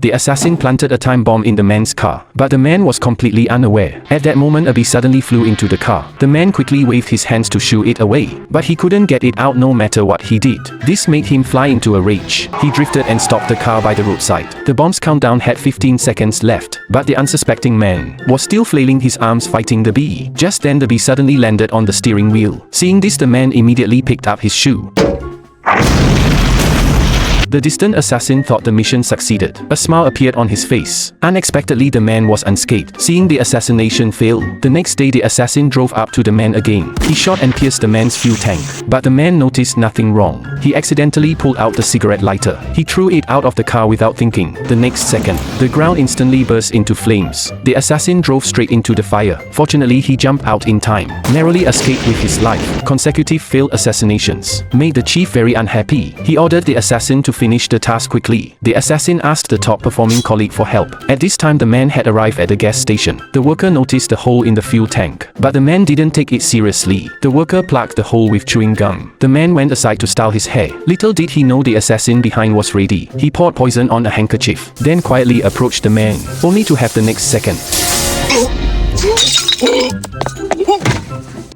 The assassin planted a time bomb in the man's car, but the man was completely unaware. At that moment, a bee suddenly flew into the car. The man quickly waved his hands to shoo it away, but he couldn't get it out no matter what he did. This made him fly into a rage. He drifted and stopped the car by the roadside. The bomb's countdown had 15 seconds left, but the unsuspecting man was still flailing his arms fighting the bee. Just then the bee suddenly landed on the steering wheel. Seeing this, the man immediately picked up his shoe. The distant assassin thought the mission succeeded. A smile appeared on his face. Unexpectedly, the man was unscathed. Seeing the assassination fail, the next day the assassin drove up to the man again. He shot and pierced the man's fuel tank, but the man noticed nothing wrong. He accidentally pulled out the cigarette lighter. He threw it out of the car without thinking. The next second, the ground instantly burst into flames. The assassin drove straight into the fire. Fortunately, he jumped out in time, narrowly escaped with his life. Consecutive failed assassinations made the chief very unhappy. He ordered the assassin to finish the task quickly. The assassin asked the top-performing colleague for help. At this time, the man had arrived at the gas station. The worker noticed the hole in the fuel tank, but the man didn't take it seriously. The worker plugged the hole with chewing gum. The man went aside to style his hair. Little did he know the assassin behind was ready. He poured poison on a handkerchief, then quietly approached the man, only to have the next second.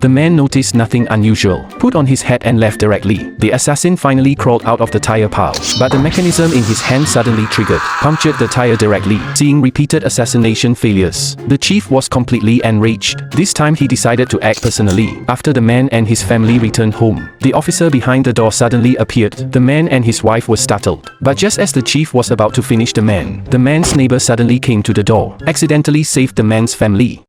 The man noticed nothing unusual, put on his hat and left directly. The assassin finally crawled out of the tire pile, but the mechanism in his hand suddenly triggered, punctured the tire directly. Seeing repeated assassination failures, the chief was completely enraged. This time he decided to act personally. After the man and his family returned home, the officer behind the door suddenly appeared. The man and his wife were startled, but just as the chief was about to finish the man's neighbor suddenly came to the door, accidentally saved the man's family.